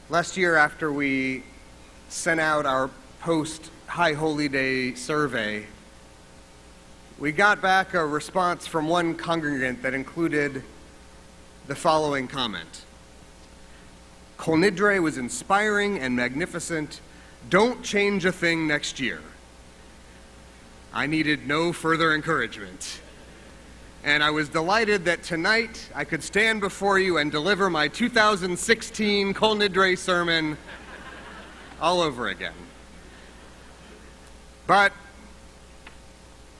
Last year, after we sent out our post-High Holy Day survey, we got back a response from one congregant that included the following comment. Kol Nidre was inspiring and magnificent. Don't change a thing next year. I needed no further encouragement. And I was delighted that tonight I could stand before you and deliver my 2016 Kol Nidre sermon all over again. But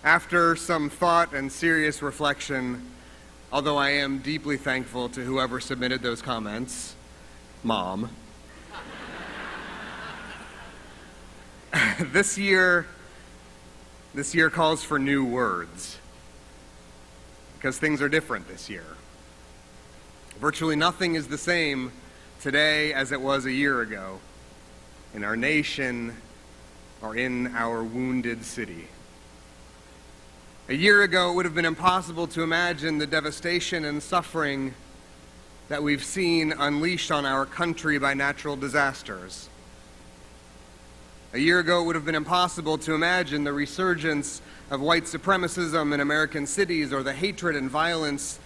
after some thought and serious reflection, although I am deeply thankful to whoever submitted those comments, Mom, this year calls for new words. Because things are different this year. Virtually nothing is the same today as it was a year ago in our nation or in our wounded city. A year ago, it would have been impossible to imagine the devastation and suffering that we've seen unleashed on our country by natural disasters. A year ago, it would have been impossible to imagine the resurgence of white supremacism in American cities or the hatred and violence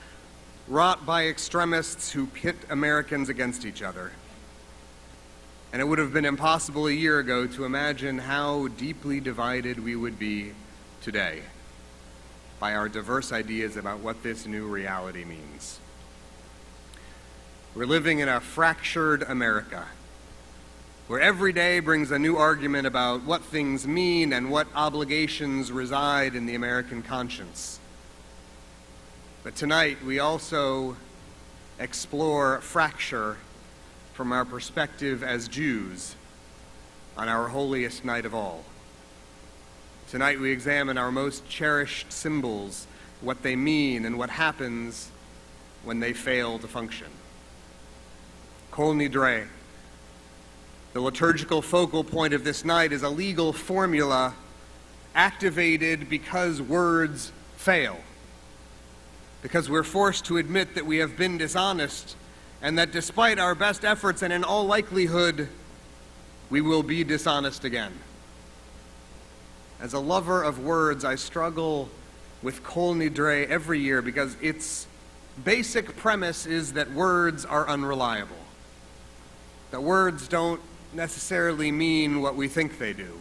wrought by extremists who pit Americans against each other. And it would have been impossible a year ago to imagine how deeply divided we would be today by our diverse ideas about what this new reality means. We're living in a fractured America, where every day brings a new argument about what things mean and what obligations reside in the American conscience. But tonight we also explore fracture from our perspective as Jews on our holiest night of all. Tonight we examine our most cherished symbols, what they mean, and what happens when they fail to function. Kol Nidre. The liturgical focal point of this night is a legal formula activated because words fail. Because we're forced to admit that we have been dishonest and that despite our best efforts and in all likelihood, we will be dishonest again. As a lover of words, I struggle with Kol Nidre every year because its basic premise is that words are unreliable. That words don't necessarily mean what we think they do.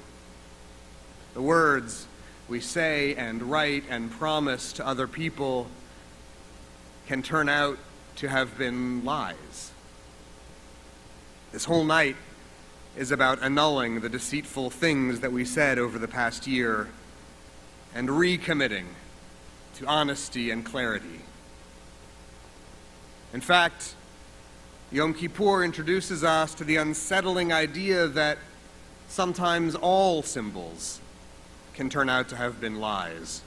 The words we say and write and promise to other people can turn out to have been lies. This whole night is about annulling the deceitful things that we said over the past year and recommitting to honesty and clarity. In fact, Yom Kippur introduces us to the unsettling idea that sometimes all symbols can turn out to have been lies,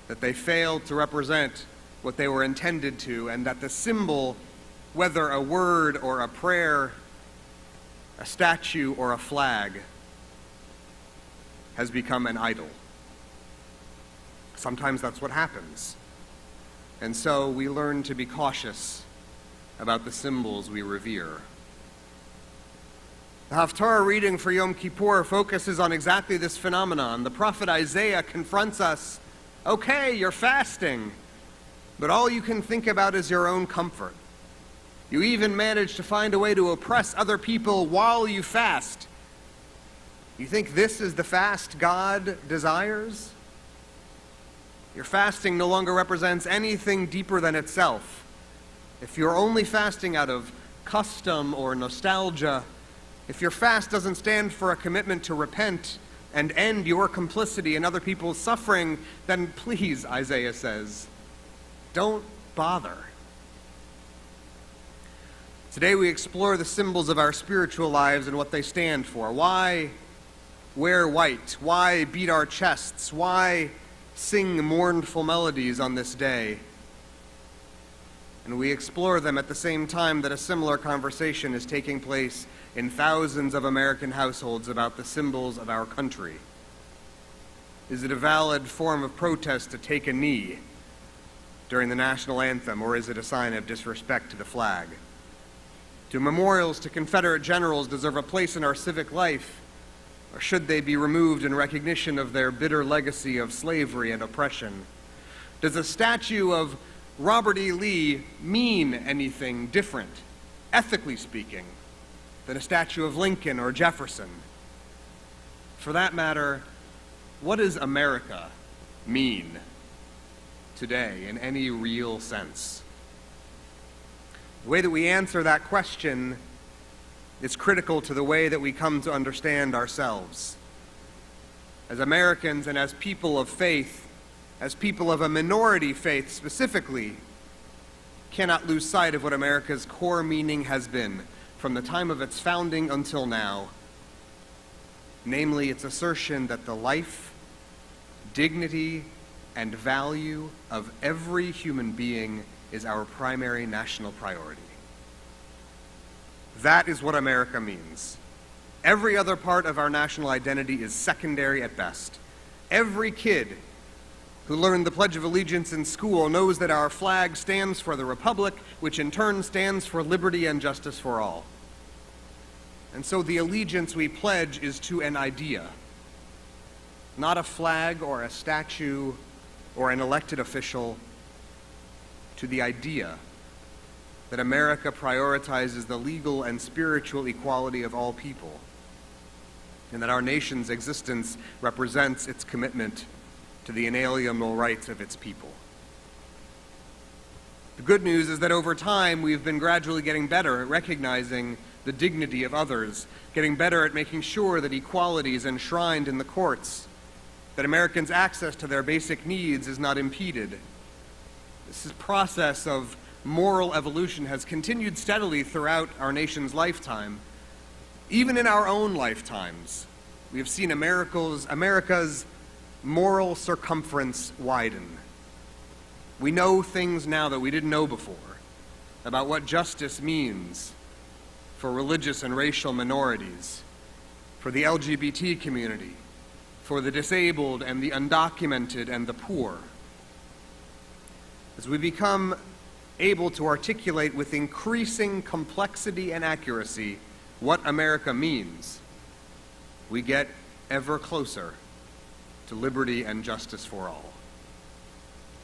that they fail to represent what they were intended to, and that the symbol, whether a word or a prayer, a statue or a flag, has become an idol. Sometimes that's what happens. And so we learn to be cautious about the symbols we revere. The Haftarah reading for Yom Kippur focuses on exactly this phenomenon. The prophet Isaiah confronts us, okay, you're fasting, but all you can think about is your own comfort. You even manage to find a way to oppress other people while you fast. You think this is the fast God desires? Your fasting no longer represents anything deeper than itself. If you're only fasting out of custom or nostalgia, if your fast doesn't stand for a commitment to repent and end your complicity in other people's suffering, then please, Isaiah says, don't bother. Today we explore the symbols of our spiritual lives and what they stand for. Why wear white? Why beat our chests? Why sing mournful melodies on this day? And we explore them at the same time that a similar conversation is taking place in thousands of American households about the symbols of our country. Is it a valid form of protest to take a knee during the national anthem, or is it a sign of disrespect to the flag? Do memorials to Confederate generals deserve a place in our civic life, or should they be removed in recognition of their bitter legacy of slavery and oppression? Does a statue of Robert E. Lee mean anything different, ethically speaking, than a statue of Lincoln or Jefferson? For that matter, what does America mean today in any real sense? The way that we answer that question is critical to the way that we come to understand ourselves. As Americans and as people of faith, as people of a minority faith specifically, cannot lose sight of what America's core meaning has been from the time of its founding until now, namely its assertion that the life, dignity, and value of every human being is our primary national priority. That is what America means. Every other part of our national identity is secondary at best. Every kid who learned the Pledge of Allegiance in school knows that our flag stands for the Republic, which in turn stands for liberty and justice for all. And so the allegiance we pledge is to an idea, not a flag or a statue or an elected official, to the idea that America prioritizes the legal and spiritual equality of all people, and that our nation's existence represents its commitment to the inalienable rights of its people. The good news is that over time we've been gradually getting better at recognizing the dignity of others, getting better at making sure that equality is enshrined in the courts, that Americans' access to their basic needs is not impeded. This process of moral evolution has continued steadily throughout our nation's lifetime. Even in our own lifetimes, we have seen America's moral circumference widen. We know things now that we didn't know before about what justice means for religious and racial minorities, for the LGBT community, for the disabled and the undocumented and the poor. As we become able to articulate with increasing complexity and accuracy what America means, we get ever closer to liberty and justice for all.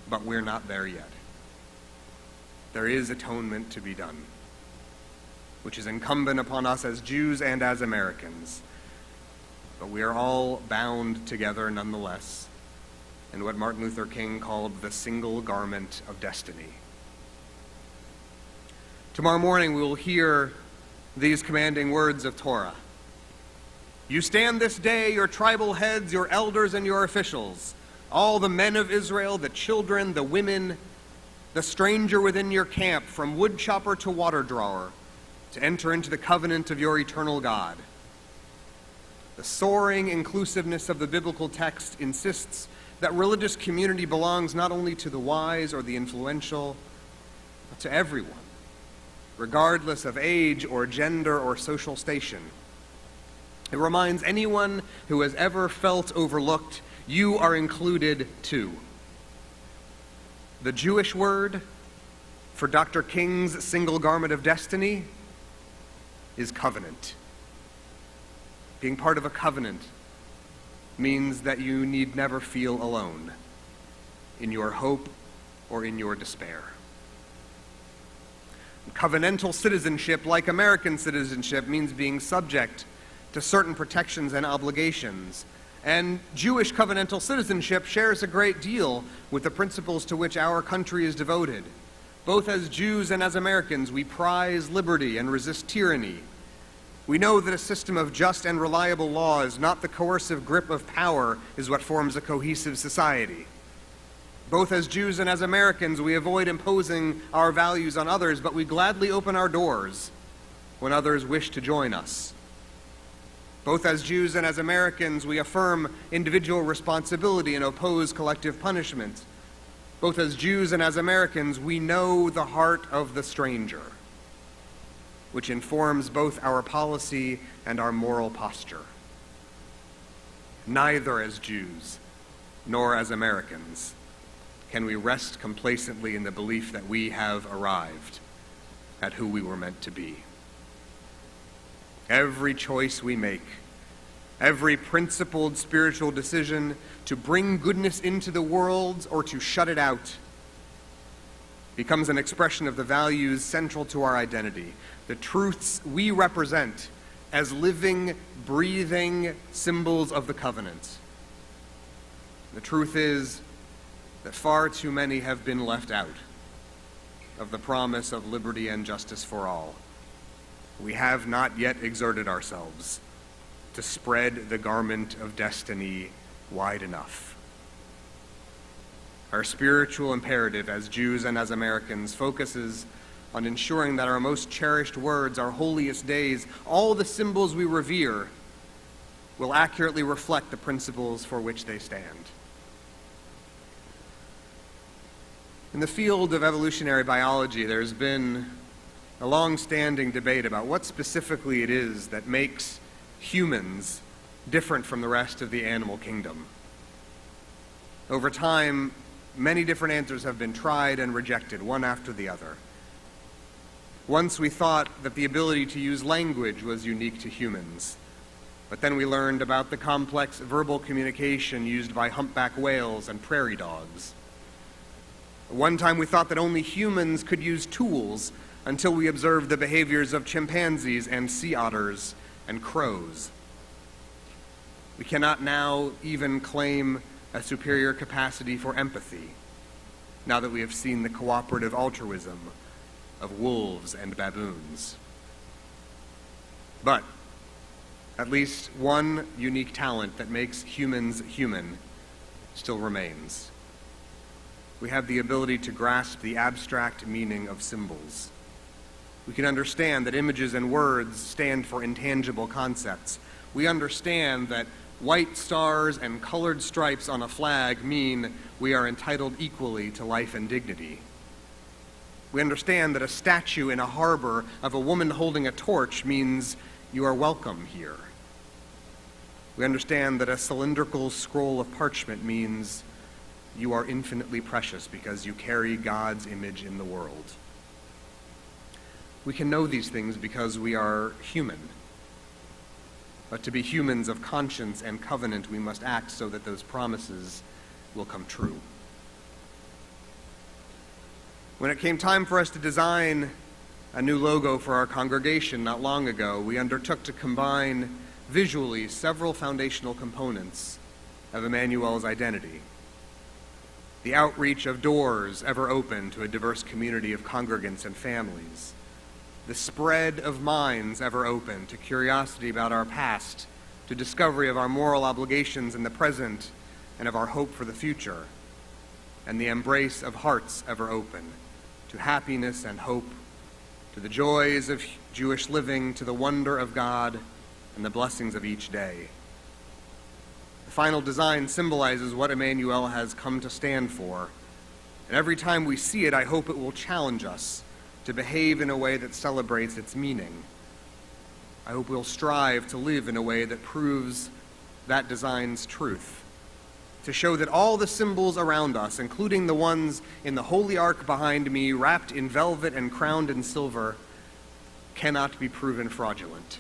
But we're not there yet. There is atonement to be done, which is incumbent upon us as Jews and as Americans. But we are all bound together nonetheless in what Martin Luther King called the single garment of destiny. Tomorrow morning we will hear these commanding words of Torah. You stand this day, your tribal heads, your elders, and your officials, all the men of Israel, the children, the women, the stranger within your camp, from woodchopper to water drawer, to enter into the covenant of your eternal God. The soaring inclusiveness of the biblical text insists that religious community belongs not only to the wise or the influential, but to everyone, regardless of age or gender or social station. It reminds anyone who has ever felt overlooked, you are included too. The Jewish word for Dr. King's single garment of destiny is covenant. Being part of a covenant means that you need never feel alone in your hope or in your despair. Covenantal citizenship, like American citizenship, means being subject to certain protections and obligations. And Jewish covenantal citizenship shares a great deal with the principles to which our country is devoted. Both as Jews and as Americans, we prize liberty and resist tyranny. We know that a system of just and reliable laws, not the coercive grip of power, is what forms a cohesive society. Both as Jews and as Americans, we avoid imposing our values on others, but we gladly open our doors when others wish to join us. Both as Jews and as Americans, we affirm individual responsibility and oppose collective punishment. Both as Jews and as Americans, we know the heart of the stranger, which informs both our policy and our moral posture. Neither as Jews nor as Americans can we rest complacently in the belief that we have arrived at who we were meant to be. Every choice we make, every principled spiritual decision to bring goodness into the world or to shut it out becomes an expression of the values central to our identity, the truths we represent as living, breathing symbols of the covenant. The truth is that far too many have been left out of the promise of liberty and justice for all. We have not yet exerted ourselves to spread the garment of destiny wide enough. Our spiritual imperative as Jews and as Americans focuses on ensuring that our most cherished words, our holiest days, all the symbols we revere, will accurately reflect the principles for which they stand. In the field of evolutionary biology, there's been a long-standing debate about what specifically it is that makes humans different from the rest of the animal kingdom. Over time, many different answers have been tried and rejected, one after the other. Once we thought that the ability to use language was unique to humans, but then we learned about the complex verbal communication used by humpback whales and prairie dogs. One time we thought that only humans could use tools until we observed the behaviors of chimpanzees and sea otters and crows. We cannot now even claim a superior capacity for empathy, now that we have seen the cooperative altruism of wolves and baboons. But at least one unique talent that makes humans human still remains. We have the ability to grasp the abstract meaning of symbols. We can understand that images and words stand for intangible concepts. We understand that white stars and colored stripes on a flag mean we are entitled equally to life and dignity. We understand that a statue in a harbor of a woman holding a torch means you are welcome here. We understand that a cylindrical scroll of parchment means you are infinitely precious because you carry God's image in the world. We can know these things because we are human. But to be humans of conscience and covenant, we must act so that those promises will come true. When it came time for us to design a new logo for our congregation not long ago, we undertook to combine visually several foundational components of Emmanuel's identity. The outreach of doors ever open to a diverse community of congregants and families. The spread of minds ever open to curiosity about our past, to discovery of our moral obligations in the present and of our hope for the future. And the embrace of hearts ever open to happiness and hope, to the joys of Jewish living, to the wonder of God and the blessings of each day. The final design symbolizes what Emmanuel has come to stand for. And every time we see it, I hope it will challenge us to behave in a way that celebrates its meaning. I hope we'll strive to live in a way that proves that design's truth, to show that all the symbols around us, including the ones in the holy ark behind me, wrapped in velvet and crowned in silver, cannot be proven fraudulent.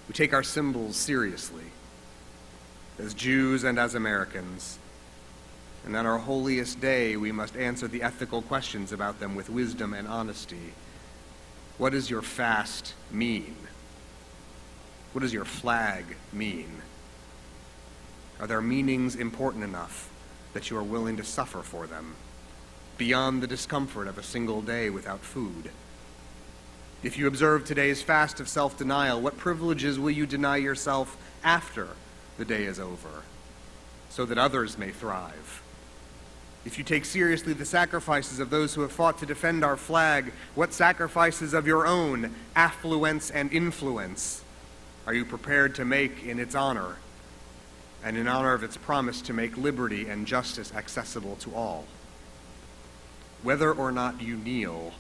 We take our symbols seriously, as Jews and as Americans, and on our holiest day we must answer the ethical questions about them with wisdom and honesty. What does your fast mean? What does your flag mean? Are their meanings important enough that you are willing to suffer for them, beyond the discomfort of a single day without food? If you observe today's fast of self-denial, what privileges will you deny yourself after the day is over, so that others may thrive? If you take seriously the sacrifices of those who have fought to defend our flag, what sacrifices of your own affluence and influence are you prepared to make in its honor, and in honor of its promise to make liberty and justice accessible to all? Whether or not you kneel,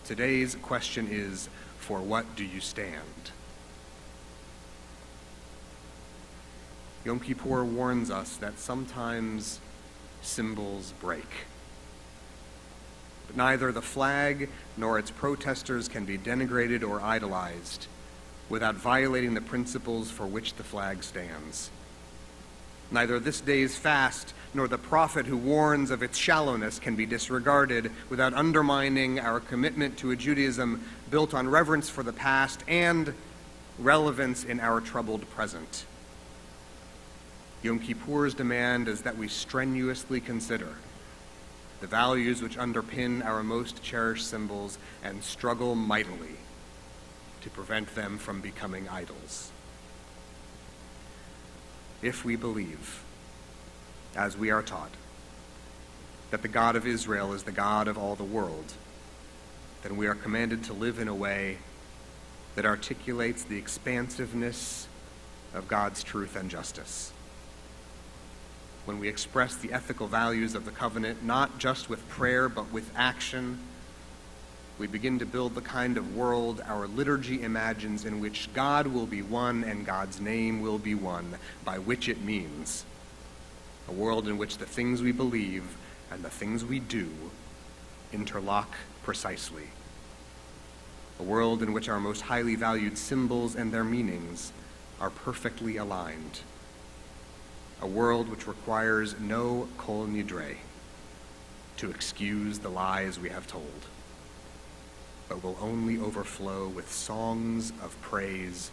today's question is, for what do you stand? Yom Kippur warns us that sometimes symbols break. But neither the flag nor its protesters can be denigrated or idolized without violating the principles for which the flag stands. Neither this day's fast nor the prophet who warns of its shallowness can be disregarded without undermining our commitment to a Judaism built on reverence for the past and relevance in our troubled present. Yom Kippur's demand is that we strenuously consider the values which underpin our most cherished symbols and struggle mightily to prevent them from becoming idols. If we believe, as we are taught, that the God of Israel is the God of all the world, then we are commanded to live in a way that articulates the expansiveness of God's truth and justice. When we express the ethical values of the covenant, not just with prayer, but with action, we begin to build the kind of world our liturgy imagines in which God will be one and God's name will be one, by which it means a world in which the things we believe and the things we do interlock precisely. A world in which our most highly valued symbols and their meanings are perfectly aligned. A world which requires no Kol Nidre to excuse the lies we have told, but will only overflow with songs of praise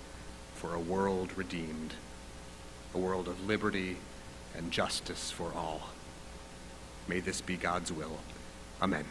for a world redeemed, a world of liberty and justice for all. May this be God's will. Amen.